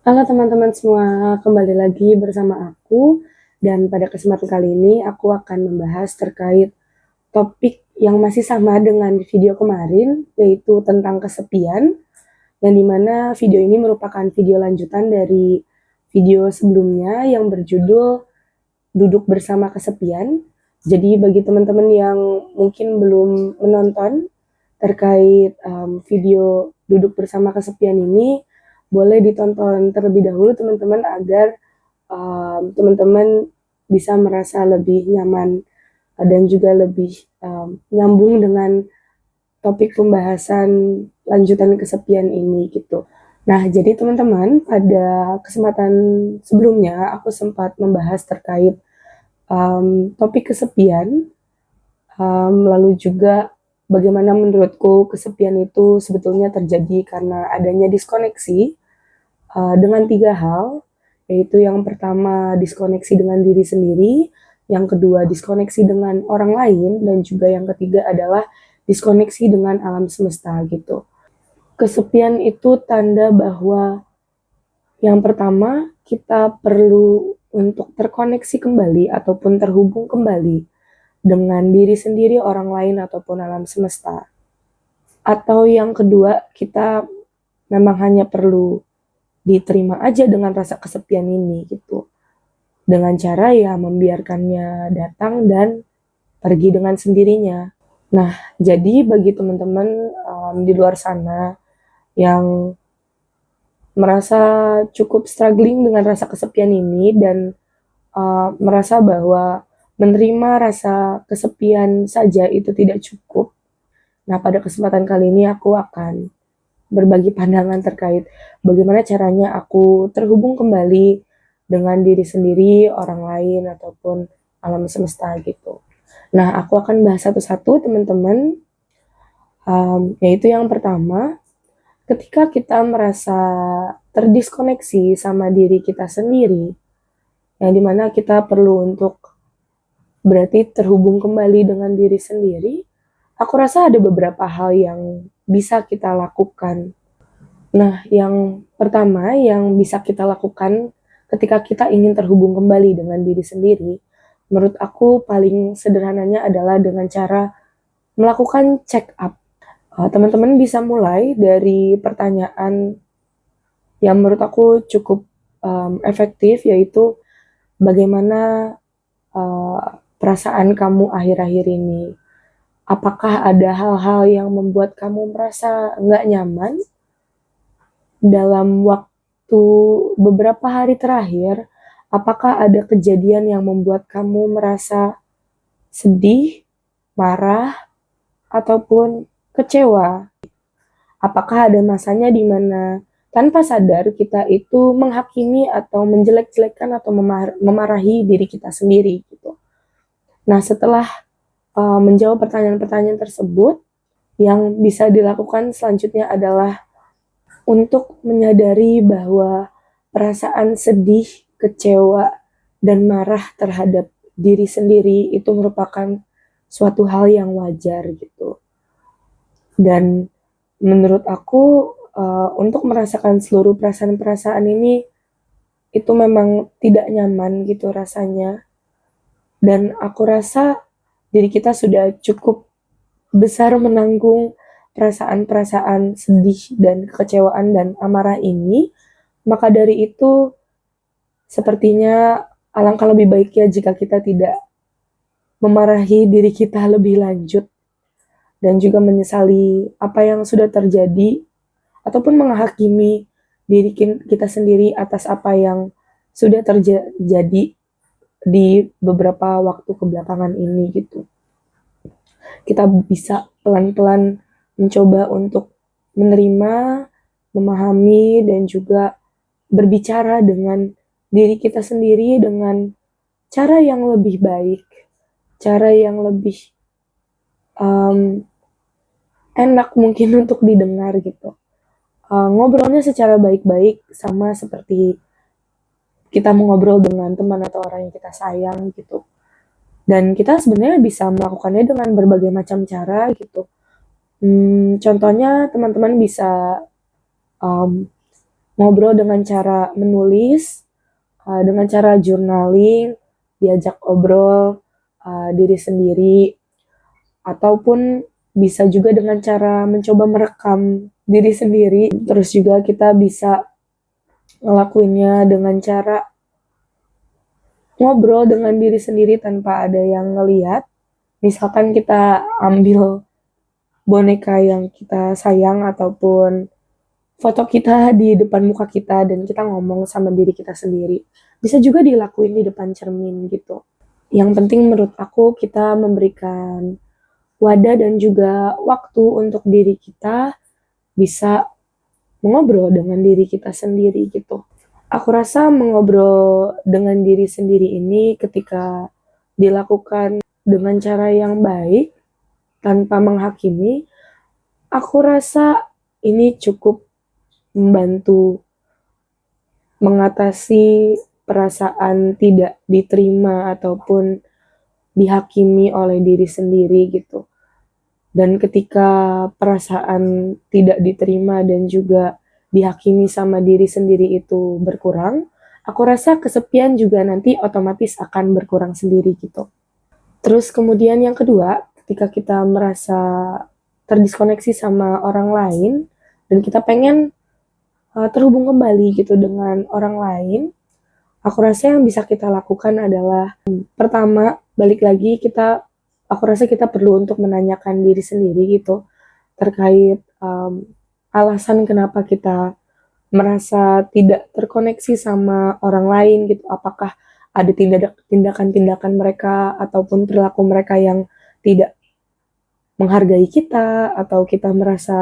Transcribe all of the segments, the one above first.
Halo teman-teman semua, kembali lagi bersama aku dan pada kesempatan kali ini aku akan membahas terkait topik yang masih sama dengan video kemarin, yaitu tentang kesepian, yang dimana video ini merupakan video lanjutan dari video sebelumnya yang berjudul Duduk Bersama Kesepian. Jadi bagi teman-teman yang mungkin belum menonton terkait video Duduk Bersama Kesepian ini, boleh ditonton terlebih dahulu teman-teman agar teman-teman bisa merasa lebih nyaman dan juga lebih nyambung dengan topik pembahasan lanjutan kesepian ini gitu. Nah, jadi teman-teman, pada kesempatan sebelumnya aku sempat membahas terkait topik kesepian, lalu juga bagaimana menurutku kesepian itu sebetulnya terjadi karena adanya diskoneksi dengan 3 hal, yaitu yang pertama diskoneksi dengan diri sendiri, yang kedua diskoneksi dengan orang lain, dan juga yang ketiga adalah diskoneksi dengan alam semesta gitu. Kesepian itu tanda bahwa yang pertama kita perlu untuk terkoneksi kembali ataupun terhubung kembali dengan diri sendiri, orang lain, ataupun alam semesta. Atau yang kedua, kita memang hanya perlu diterima aja dengan rasa kesepian ini gitu. Dengan cara ya membiarkannya datang dan pergi dengan sendirinya. Nah, jadi bagi teman-teman di luar sana yang merasa cukup struggling dengan rasa kesepian ini dan merasa bahwa menerima rasa kesepian saja itu tidak cukup. Nah, pada kesempatan kali ini aku akan berbagi pandangan terkait bagaimana caranya aku terhubung kembali dengan diri sendiri, orang lain, ataupun alam semesta gitu. Nah, aku akan bahas satu-satu teman-teman, yaitu yang pertama, ketika kita merasa terdiskoneksi sama diri kita sendiri, yang dimana kita perlu untuk berarti terhubung kembali dengan diri sendiri, aku rasa ada beberapa hal yang bisa kita lakukan. Nah, yang pertama yang bisa kita lakukan ketika kita ingin terhubung kembali dengan diri sendiri, menurut aku paling sederhananya adalah dengan cara melakukan check up. Teman-teman bisa mulai dari pertanyaan yang menurut aku cukup efektif, yaitu bagaimana perasaan kamu akhir-akhir ini? Apakah ada hal-hal yang membuat kamu merasa nggak nyaman dalam waktu beberapa hari terakhir? Apakah ada kejadian yang membuat kamu merasa sedih, marah, ataupun kecewa? Apakah ada masanya di mana tanpa sadar kita itu menghakimi atau menjelek-jelekan atau memarahi diri kita sendiri gitu. Nah, setelah menjawab pertanyaan-pertanyaan tersebut, yang bisa dilakukan selanjutnya adalah untuk menyadari bahwa perasaan sedih, kecewa, dan marah terhadap diri sendiri itu merupakan suatu hal yang wajar gitu. Dan menurut aku untuk merasakan seluruh perasaan-perasaan ini itu memang tidak nyaman gitu rasanya. Dan aku rasa diri kita sudah cukup besar menanggung perasaan-perasaan sedih dan kekecewaan dan amarah ini, maka dari itu sepertinya alangkah lebih baiknya jika kita tidak memarahi diri kita lebih lanjut dan juga menyesali apa yang sudah terjadi ataupun menghakimi diri kita sendiri atas apa yang sudah terjadi di beberapa waktu kebelakangan ini gitu. Kita bisa pelan-pelan mencoba untuk menerima, memahami, dan juga berbicara dengan diri kita sendiri dengan cara yang lebih baik, cara yang lebih enak mungkin untuk didengar gitu. Ngobrolnya secara baik-baik sama seperti kita mengobrol dengan teman atau orang yang kita sayang gitu. Dan kita sebenarnya bisa melakukannya dengan berbagai macam cara gitu. Contohnya teman-teman bisa ngobrol dengan cara menulis, dengan cara journaling, diajak obrol diri sendiri, ataupun bisa juga dengan cara mencoba merekam diri sendiri. Terus juga kita bisa ngelakuinnya dengan cara ngobrol dengan diri sendiri tanpa ada yang ngelihat. Misalkan kita ambil boneka yang kita sayang ataupun foto kita di depan muka kita dan kita ngomong sama diri kita sendiri. Bisa juga dilakuin di depan cermin gitu. Yang penting menurut aku kita memberikan wadah dan juga waktu untuk diri kita bisa mengobrol dengan diri kita sendiri gitu. Aku rasa mengobrol dengan diri sendiri ini ketika dilakukan dengan cara yang baik tanpa menghakimi, aku rasa ini cukup membantu mengatasi perasaan tidak diterima ataupun dihakimi oleh diri sendiri gitu. Dan ketika perasaan tidak diterima dan juga dihakimi sama diri sendiri itu berkurang, aku rasa kesepian juga nanti otomatis akan berkurang sendiri gitu. Terus kemudian yang kedua, ketika kita merasa terdiskoneksi sama orang lain dan kita pengen terhubung kembali gitu dengan orang lain, aku rasa yang bisa kita lakukan adalah pertama, balik lagi aku rasa kita perlu untuk menanyakan diri sendiri gitu terkait alasan kenapa kita merasa tidak terkoneksi sama orang lain gitu. Apakah ada tindakan-tindakan mereka ataupun perilaku mereka yang tidak menghargai kita, atau kita merasa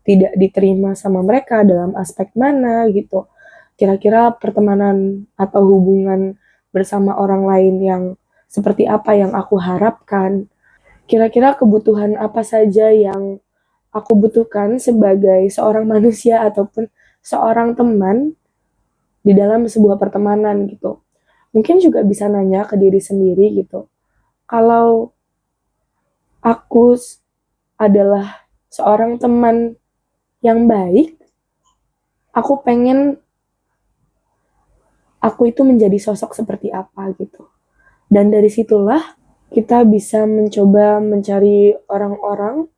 tidak diterima sama mereka dalam aspek mana gitu. Kira-kira pertemanan atau hubungan bersama orang lain yang seperti apa yang aku harapkan. Kira-kira kebutuhan apa saja yang aku butuhkan sebagai seorang manusia ataupun seorang teman di dalam sebuah pertemanan gitu. Mungkin juga bisa nanya ke diri sendiri gitu. Kalau aku adalah seorang teman yang baik, aku pengen aku itu menjadi sosok seperti apa gitu. Dan dari situlah kita bisa mencoba mencari orang-orang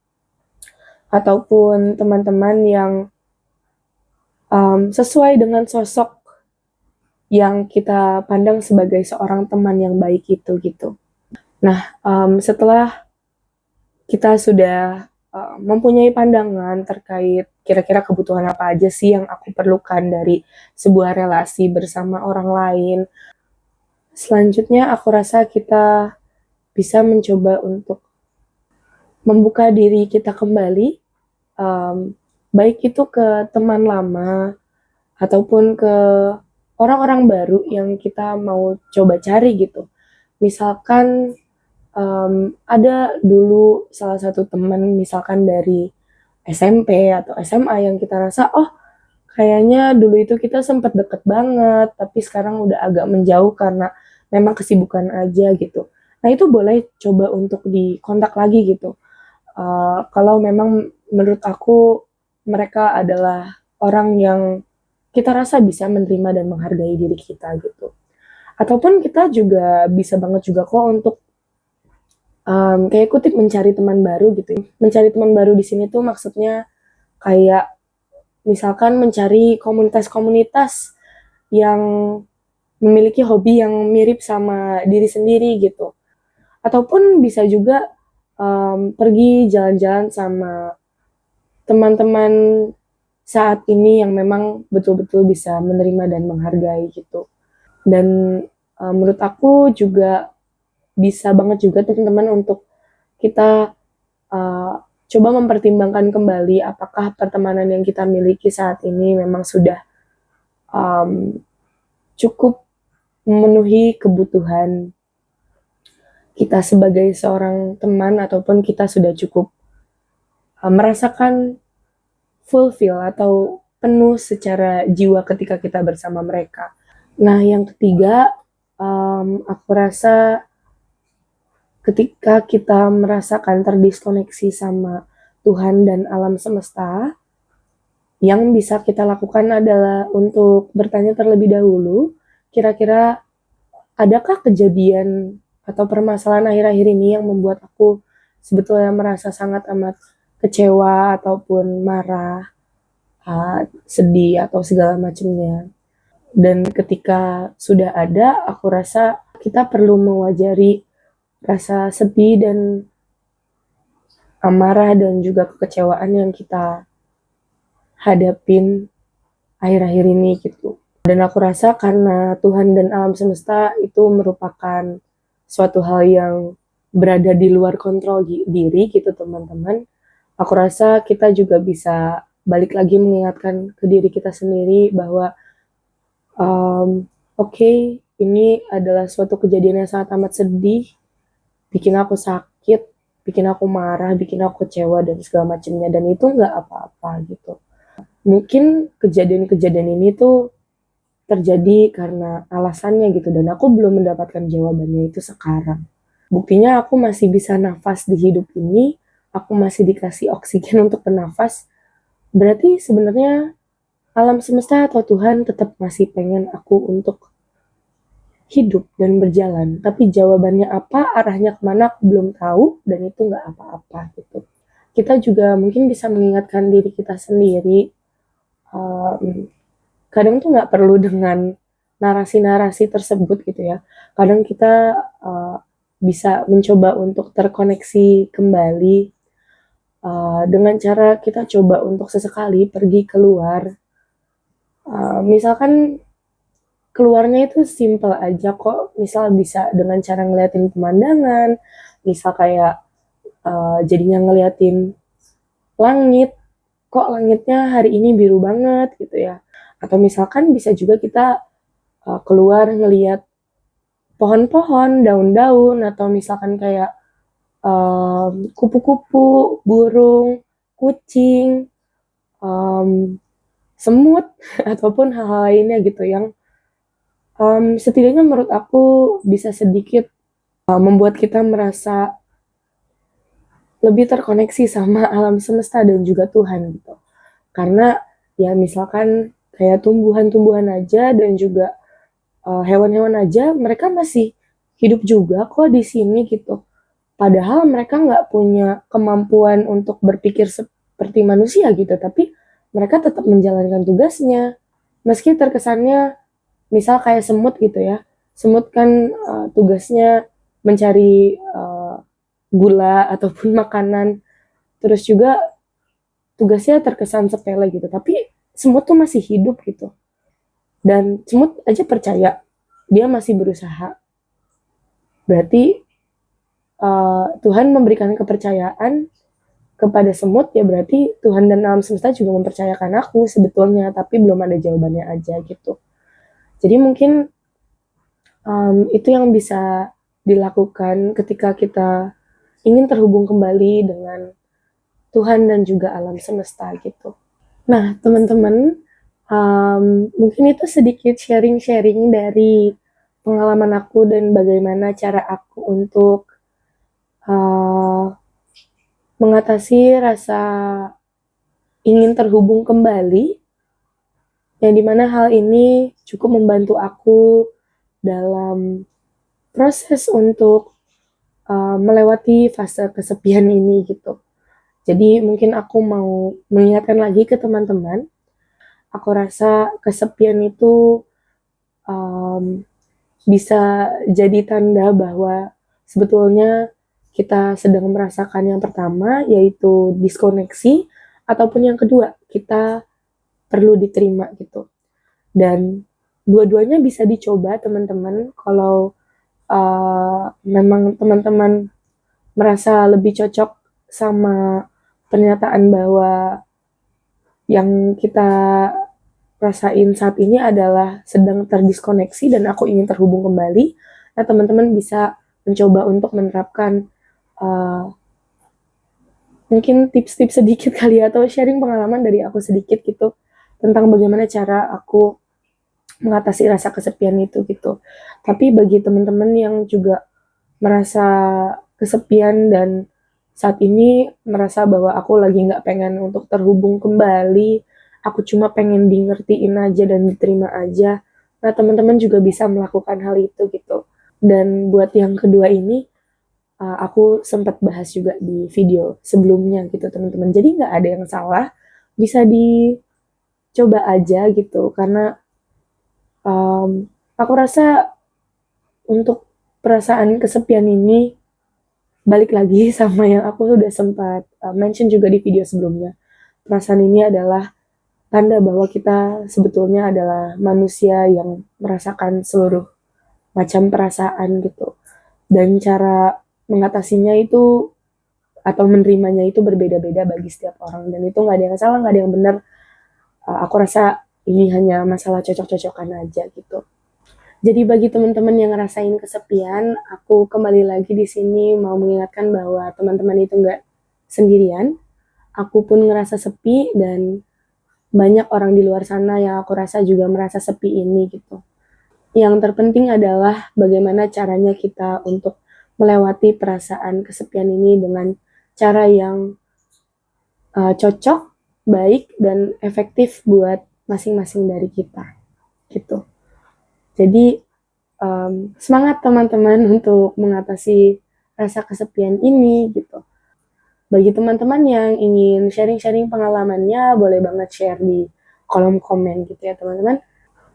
ataupun teman-teman yang sesuai dengan sosok yang kita pandang sebagai seorang teman yang baik itu gitu. Nah, setelah kita sudah mempunyai pandangan terkait kira-kira kebutuhan apa aja sih yang aku perlukan dari sebuah relasi bersama orang lain, selanjutnya aku rasa kita bisa mencoba untuk membuka diri kita kembali, baik itu ke teman lama ataupun ke orang-orang baru yang kita mau coba cari gitu. Misalkan ada dulu salah satu teman misalkan dari SMP atau SMA yang kita rasa, oh kayaknya dulu itu kita sempat deket banget, tapi sekarang udah agak menjauh karena memang kesibukan aja gitu. Nah itu boleh coba untuk dikontak lagi gitu. Kalau memang menurut aku mereka adalah orang yang kita rasa bisa menerima dan menghargai diri kita gitu. Ataupun kita juga bisa banget juga kok untuk kayak kutip mencari teman baru gitu. Mencari teman baru di sini tuh maksudnya kayak misalkan mencari komunitas-komunitas yang memiliki hobi yang mirip sama diri sendiri gitu. Ataupun bisa juga pergi jalan-jalan sama teman-teman saat ini yang memang betul-betul bisa menerima dan menghargai gitu. Dan menurut aku juga bisa banget juga teman-teman untuk kita coba mempertimbangkan kembali apakah pertemanan yang kita miliki saat ini memang sudah cukup memenuhi kebutuhan kita sebagai seorang teman ataupun kita sudah cukup merasakan fulfill atau penuh secara jiwa ketika kita bersama mereka. Nah, yang ketiga, aku rasa ketika kita merasakan terdiskoneksi sama Tuhan dan alam semesta, Yang bisa kita lakukan adalah untuk bertanya terlebih dahulu, kira-kira adakah kejadian atau permasalahan akhir-akhir ini yang membuat aku sebetulnya merasa sangat amat kecewa ataupun marah, sedih atau segala macamnya. Dan ketika sudah ada, aku rasa kita perlu mewajari rasa sedih dan amarah dan juga kekecewaan yang kita hadapin akhir-akhir ini gitu. Dan aku rasa karena Tuhan dan alam semesta itu merupakan suatu hal yang berada di luar kontrol diri gitu teman-teman. Aku rasa kita juga bisa balik lagi mengingatkan ke diri kita sendiri bahwa oke, ini adalah suatu kejadian yang sangat amat sedih, bikin aku sakit, bikin aku marah, bikin aku kecewa dan segala macamnya, dan itu nggak apa-apa gitu. Mungkin kejadian-kejadian ini tuh terjadi karena alasannya gitu, dan aku belum mendapatkan jawabannya itu sekarang. Buktinya aku masih bisa nafas di hidup ini, aku masih dikasih oksigen untuk bernafas, berarti sebenarnya alam semesta atau Tuhan tetap masih pengen aku untuk hidup dan berjalan. Tapi jawabannya apa, arahnya kemana aku belum tahu, dan itu nggak apa-apa gitu. Kita juga mungkin bisa mengingatkan diri kita sendiri, kadang tuh nggak perlu dengan narasi-narasi tersebut gitu ya. Kadang kita bisa mencoba untuk terkoneksi kembali dengan cara kita coba untuk sesekali pergi keluar. Misalkan keluarnya itu simple aja kok, misal bisa dengan cara ngeliatin pemandangan, misal kayak jadinya ngeliatin langit, kok langitnya hari ini biru banget gitu ya. Atau misalkan bisa juga kita keluar ngeliat pohon-pohon, daun-daun, atau misalkan kayak kupu-kupu, burung, kucing, semut, ataupun hal-hal lainnya gitu yang setidaknya menurut aku bisa sedikit membuat kita merasa lebih terkoneksi sama alam semesta dan juga Tuhan gitu. Karena ya misalkan kayak tumbuhan-tumbuhan aja dan juga hewan-hewan aja, mereka masih hidup juga kok di sini gitu. Padahal mereka nggak punya kemampuan untuk berpikir seperti manusia gitu, tapi mereka tetap menjalankan tugasnya. Meski terkesannya misal kayak semut gitu ya, semut kan tugasnya mencari gula ataupun makanan, terus juga tugasnya terkesan sepele gitu, tapi semut tuh masih hidup gitu, dan semut aja percaya dia masih berusaha. Berarti Tuhan memberikan kepercayaan kepada semut, ya berarti Tuhan dan alam semesta juga mempercayakan aku sebetulnya, tapi belum ada jawabannya aja gitu. Jadi mungkin itu yang bisa dilakukan ketika kita ingin terhubung kembali dengan Tuhan dan juga alam semesta gitu. Nah, teman-teman, mungkin itu sedikit sharing-sharing dari pengalaman aku dan bagaimana cara aku untuk mengatasi rasa ingin terhubung kembali, yang dimana hal ini cukup membantu aku dalam proses untuk melewati fase kesepian ini gitu. Jadi mungkin aku mau mengingatkan lagi ke teman-teman, aku rasa kesepian itu bisa jadi tanda bahwa sebetulnya kita sedang merasakan yang pertama, yaitu diskoneksi, ataupun yang kedua, kita perlu diterima gitu. Dan dua-duanya bisa dicoba teman-teman, kalau memang teman-teman merasa lebih cocok sama pernyataan bahwa yang kita rasain saat ini adalah sedang terdiskoneksi dan aku ingin terhubung kembali. Nah, teman-teman bisa mencoba untuk menerapkan mungkin tips-tips sedikit kali ya, atau sharing pengalaman dari aku sedikit gitu tentang bagaimana cara aku mengatasi rasa kesepian itu gitu. Tapi bagi teman-teman yang juga merasa kesepian dan saat ini merasa bahwa aku lagi nggak pengen untuk terhubung kembali, aku cuma pengen di ngertiin aja dan diterima aja. Nah, teman-teman juga bisa melakukan hal itu gitu. Dan buat yang kedua ini, aku sempat bahas juga di video sebelumnya gitu teman-teman. Jadi nggak ada yang salah, bisa dicoba aja gitu. Karena aku rasa untuk perasaan kesepian ini balik lagi sama yang aku sudah sempat mention juga di video sebelumnya. Perasaan ini adalah tanda bahwa kita sebetulnya adalah manusia yang merasakan seluruh macam perasaan gitu. Dan cara mengatasinya itu atau menerimanya itu berbeda-beda bagi setiap orang. Dan itu nggak ada yang salah, nggak ada yang benar. Aku rasa ini hanya masalah cocok-cocokan aja gitu. Jadi bagi teman-teman yang ngerasain kesepian, aku kembali lagi di sini mau mengingatkan bahwa teman-teman itu nggak sendirian. Aku pun ngerasa sepi dan banyak orang di luar sana yang aku rasa juga merasa sepi ini gitu. Yang terpenting adalah bagaimana caranya kita untuk melewati perasaan kesepian ini dengan cara yang cocok, baik, dan efektif buat masing-masing dari kita gitu. Jadi semangat teman-teman untuk mengatasi rasa kesepian ini gitu. Bagi teman-teman yang ingin sharing-sharing pengalamannya, boleh banget share di kolom komen gitu ya teman-teman.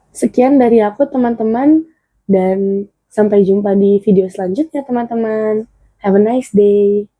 Sekian dari aku teman-teman, dan sampai jumpa di video selanjutnya teman-teman. Have a nice day.